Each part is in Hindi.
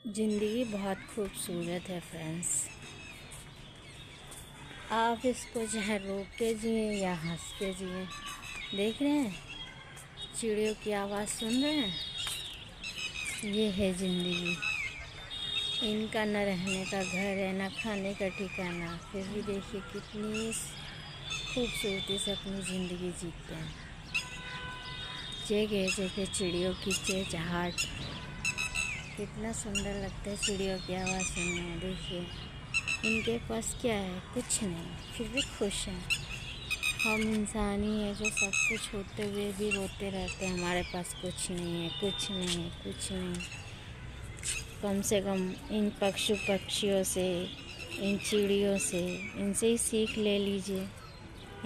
ज़िंदगी बहुत खूबसूरत है फ्रेंड्स। आप इसको चाहे रोक के जिए या हंस के जिए। देख रहे हैं चिड़ियों की आवाज़, सुन रहे हैं। ये है ज़िंदगी। इनका न रहने का घर है, न खाने का ठिकाना, फिर भी देखिए कितनी खूबसूरती से अपनी ज़िंदगी जीते हैं। जगह जगह चिड़ियों की चहचहाट, कितना सुंदर लगता है चिड़ियों की आवाज़ सुनने में। देखिए इनके पास क्या है, कुछ नहीं, फिर भी खुश हैं। हम इंसान ही हैं जो सब कुछ होते हुए भी रोते रहते हैं, हमारे पास कुछ नहीं है, कुछ नहीं है, कुछ नहीं। कम से कम इन पक्षियों से, इन चिड़ियों से, इनसे ही सीख ले लीजिए।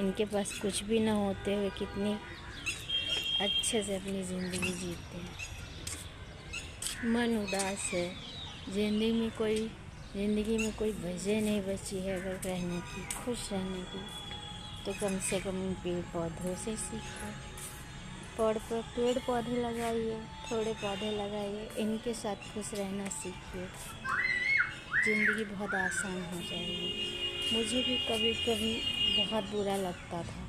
इनके पास कुछ भी ना होते हुए कितनी अच्छे से अपनी ज़िंदगी जीते हैं। मन उदास है, ज़िंदगी में कोई वजह नहीं बची है अगर रहने की, खुश रहने की, तो कम से कम इन पेड़ पौधों से सीखो। पेड़ पौधे लगाइए, थोड़े पौधे लगाइए, इनके साथ खुश रहना सीखिए। ज़िंदगी बहुत आसान हो जाएगी। मुझे भी कभी कभी बहुत बुरा लगता था,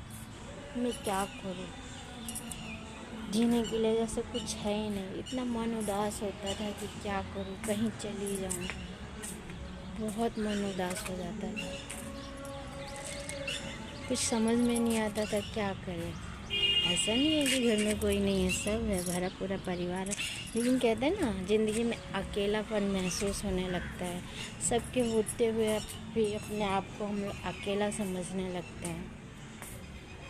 मैं क्या करूँ, जीने के लिए जैसे कुछ है ही नहीं। इतना मन उदास होता था कि क्या करूँ, कहीं चली जाऊँ। बहुत मन उदास हो जाता था, कुछ समझ में नहीं आता था क्या करें। ऐसा नहीं है कि घर में कोई नहीं है, सब है, भरा पूरा परिवार है। लेकिन कहते हैं ना, ज़िंदगी में अकेलापन महसूस होने लगता है। सबके होते हुए भी अपने आप को हम अकेला समझने लगते हैं।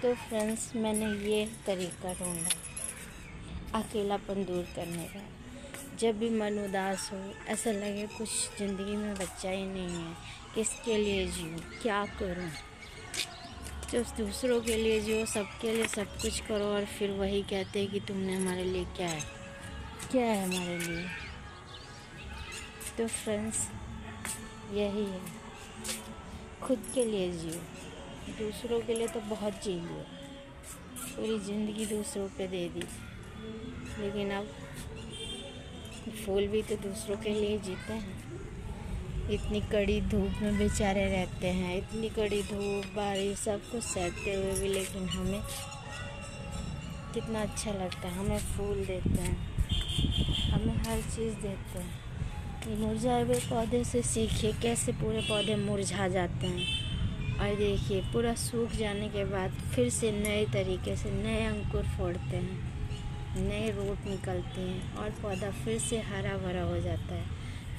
तो फ्रेंड्स, मैंने ये तरीका ढूंढा अकेलापन दूर करने का। जब भी मन उदास हो, ऐसा लगे कुछ ज़िंदगी में बचा ही नहीं है, किसके लिए जीऊँ, क्या करूँ, जो दूसरों के लिए जियो, सबके लिए सब कुछ करो, और फिर वही कहते हैं कि तुमने हमारे लिए क्या है हमारे लिए। तो फ्रेंड्स, यही है, खुद के लिए जियो, दूसरों के लिए तो बहुत जी लियो, पूरी ज़िंदगी दूसरों पे दे दी। लेकिन अब फूल भी तो दूसरों के लिए जीते हैं। इतनी कड़ी धूप में बेचारे रहते हैं, इतनी कड़ी धूप, बारिश, सब कुछ सहते हुए भी, लेकिन हमें कितना अच्छा लगता है। हमें फूल देते हैं, हमें हर चीज़ देते हैं। मुरझाए हुए पौधे से सीखिए कैसे पूरे पौधे मुरझा जाते हैं, और देखिए पूरा सूख जाने के बाद फिर से नए तरीके से नए अंकुर फोड़ते हैं, नए रूट निकलते हैं, और पौधा फिर से हरा भरा हो जाता है,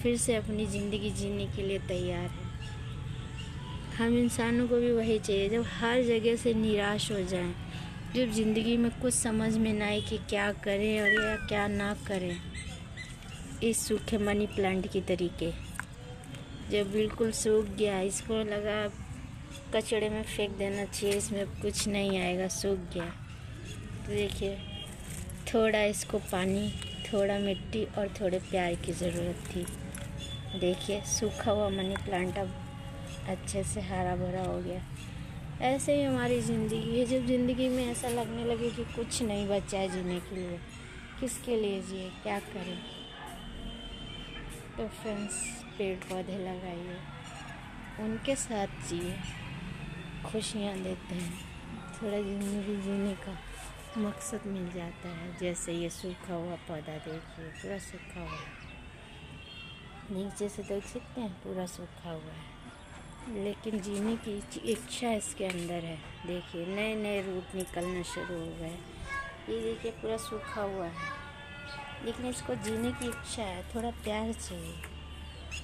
फिर से अपनी ज़िंदगी जीने के लिए तैयार है। हम इंसानों को भी वही चाहिए, जब हर जगह से निराश हो जाएं, जब ज़िंदगी में कुछ समझ में ना आए कि क्या करें और या क्या ना करें। इस सूखे मनी प्लांट की तरीके, जब बिल्कुल सूख गया, इसको लगा कचड़े में फेंक देना चाहिए, इसमें कुछ नहीं आएगा, सूख गया। तो देखिए, थोड़ा इसको पानी, थोड़ा मिट्टी और थोड़े प्यार की ज़रूरत थी। देखिए सूखा हुआ मनी प्लांट अब अच्छे से हरा भरा हो गया। ऐसे ही हमारी ज़िंदगी है, जब ज़िंदगी में ऐसा लगने लगे कि कुछ नहीं बचा है जीने के लिए, किसके लिए जिए, क्या करें। तो फ्रेंड्स, पेड़ पौधे लगाइए, उनके साथ जिए, खुशियाँ देते हैं, थोड़ा ज़िंदगी जीने का मकसद मिल जाता है। जैसे ये सूखा हुआ पौधा, देखिए पूरा सूखा हुआ है, नीचे से देख सकते हैं पूरा सूखा हुआ है, लेकिन जीने की इच्छा इसके अंदर है। देखिए नए नए रूट निकलना शुरू हो गए। ये देखिए पूरा सूखा हुआ है, लेकिन इसको जीने की इच्छा है, थोड़ा प्यार चाहिए।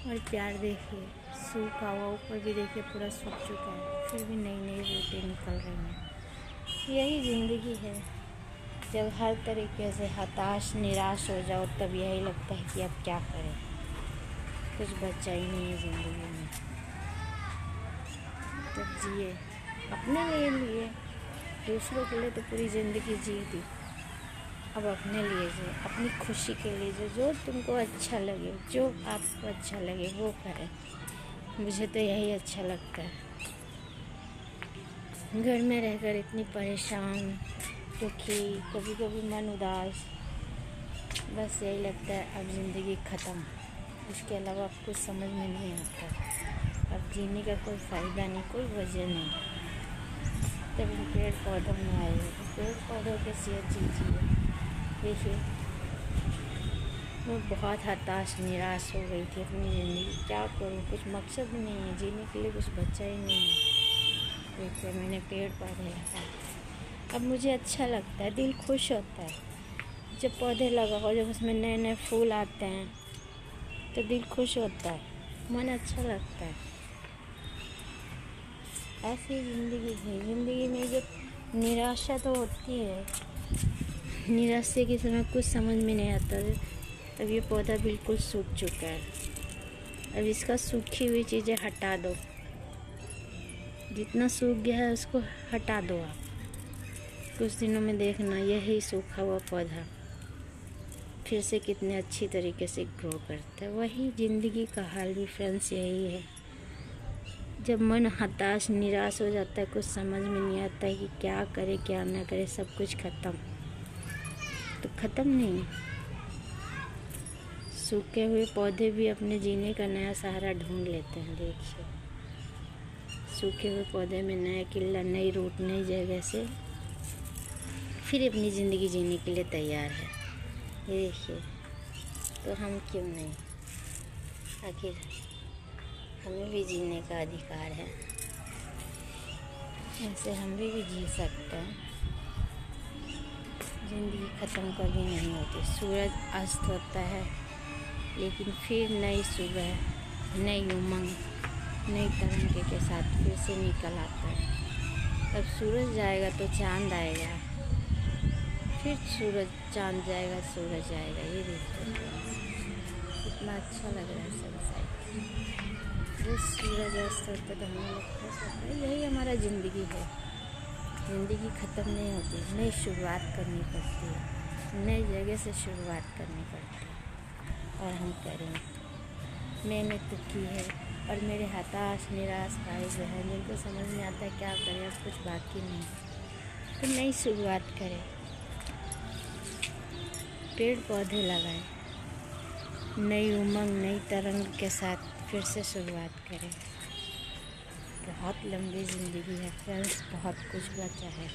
और प्यार देखिए सूखा हुआ, ऊपर भी देखिए पूरा सूख चुका है, फिर भी नई नई रूटें निकल रही हैं। यही ज़िंदगी है। जब हर तरीके से हताश, निराश हो जाओ, तब यही लगता है कि अब क्या करें, कुछ बचा ही नहीं है ज़िंदगी में। तब जिए, अपने लिए, दूसरों के लिए तो पूरी ज़िंदगी जी दी, अब अपने लिए जिए, अपनी खुशी के लिए जो तुमको अच्छा लगे, जो आपको अच्छा लगे वो करें। मुझे तो यही अच्छा लगता है। घर में रहकर इतनी परेशान, दुखी, कभी कभी मन उदास, बस यही लगता है अब ज़िंदगी ख़त्म। इसके अलावा अब कुछ समझ में नहीं आता। अब जीने का कोई फ़ायदा नहीं, कोई वजह नहीं। तब इन पेड़ पौधों में आए तो पेड़ पौधों के सेहत जीजिए। देखिए, मैं बहुत हताश निराश हो गई थी अपनी ज़िंदगी। क्या करूँ, कुछ मकसद नहीं है, जीने के लिए कुछ बचा ही नहीं है। देखिए, मैंने पेड़ पौधे लगाए, अब मुझे अच्छा लगता है, दिल खुश होता है। जब पौधे लगाओ, जब उसमें नए नए फूल आते हैं तो दिल खुश होता है, मन अच्छा लगता है। ऐसी ज़िंदगी है। ज़िंदगी में जब निराशा तो होती है, निराशा के समय कुछ समझ में नहीं आता। अब ये पौधा बिल्कुल सूख चुका है, अब इसका सूखी हुई चीज़ें हटा दो। जितना सूख गया है उसको हटा दो आप। कुछ दिनों में देखना यही सूखा हुआ पौधा फिर से कितने अच्छी तरीके से ग्रो करता है। वही ज़िंदगी का हाल भी फ्रेंड्स यही है। जब मन हताश निराश हो जाता है, कुछ समझ में नहीं आता है कि क्या करे क्या ना करे, सब कुछ ख़त्म। तो ख़त्म नहीं, सूखे हुए पौधे भी अपने जीने का नया सहारा ढूंढ लेते हैं। देखिए, सूखे हुए पौधे में नया किला, नई रूट, नई जगह से फिर अपनी ज़िंदगी जीने के लिए तैयार है। ये देखिए, तो हम क्यों नहीं? आखिर हमें भी जीने का अधिकार है, ऐसे हम भी जी सकते हैं। ज़िंदगी ख़त्म कभी नहीं होती। सूरज अस्त होता है लेकिन फिर नई सुबह, नई उमंग, नई तरंगे के साथ फिर से निकल आता है। अब सूरज जाएगा तो चाँद आएगा, फिर सूरज चाँद जाएगा, सूरज आएगा। ये देखिए कितना अच्छा लग रहा है सनसेट। जब सूरज अस्त होता है तो हमें लगता है यही हमारा ज़िंदगी है। ज़िंदगी ख़त्म नहीं होती, नई शुरुआत करनी पड़ती है, नई जगह से शुरुआत करनी पड़ती है और हम करेंगे। मैंने तो की है और मेरे हताश निराश भाई बहन जिनको समझ में आता है क्या करें, अब कुछ बाकी नहीं, तो नई शुरुआत करें, पेड़ पौधे लगाएं, नई उमंग, नई तरंग के साथ फिर से शुरुआत करें। बहुत लंबी ज़िंदगी है फ्रेंड्स, बहुत कुछ बचा है।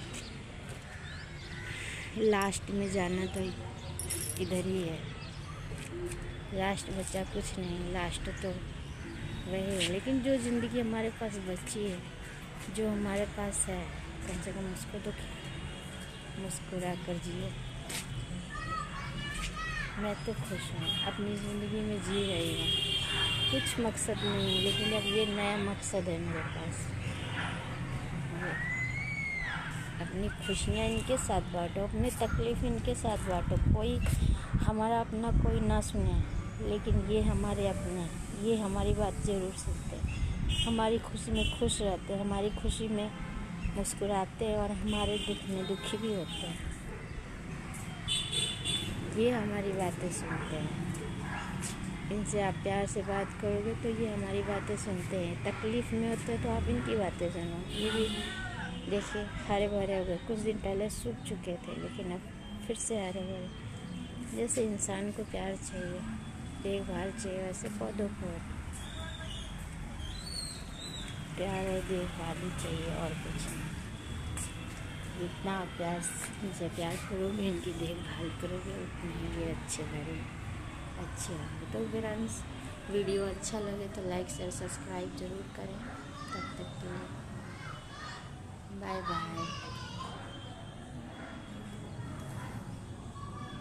लास्ट में जाना तो इधर ही है, लास्ट बचा कुछ नहीं, लास्ट तो वही है। लेकिन जो ज़िंदगी हमारे पास बची है, जो हमारे पास है, कम से कम उसको तो मुस्कुरा कर जिए। मैं तो खुश हूँ, अपनी ज़िंदगी में जी रही हूँ, कुछ मकसद नहीं है, लेकिन अब ये नया मकसद है मेरे पास। अपनी खुशियाँ इनके साथ बांटो, अपनी तकलीफ़ इनके साथ बांटो। कोई हमारा अपना कोई ना सुने, लेकिन ये हमारे अपने, ये हमारी बात ज़रूर सुनते हैं, हमारी खुशी में खुश रहते हैं, हमारी खुशी में मुस्कुराते हैं और हमारे दुख में दुखी भी होते हैं। ये हमारी बातें सुनते हैं। इनसे आप प्यार से बात करोगे तो ये हमारी बातें सुनते हैं। तकलीफ़ में होते हैं तो आप इनकी बातें सुनो। ये भी देखिए हरे भरे हो गए, कुछ दिन पहले सूख चुके थे लेकिन अब फिर से हरे भरे। जैसे इंसान को प्यार चाहिए, देखभाल चाहिए, वैसे पौधों को प्यार और देखभाल ही चाहिए और कुछ नहीं। जितना आप प्यार से प्यार करोगे, इनकी देखभाल करोगे, उतने ये अच्छे लगेंगे, अच्छे होंगे। तो फ्रेंड्स, वीडियो अच्छा लगे तो लाइक शेयर सब्सक्राइब ज़रूर करें। तब तक के लिए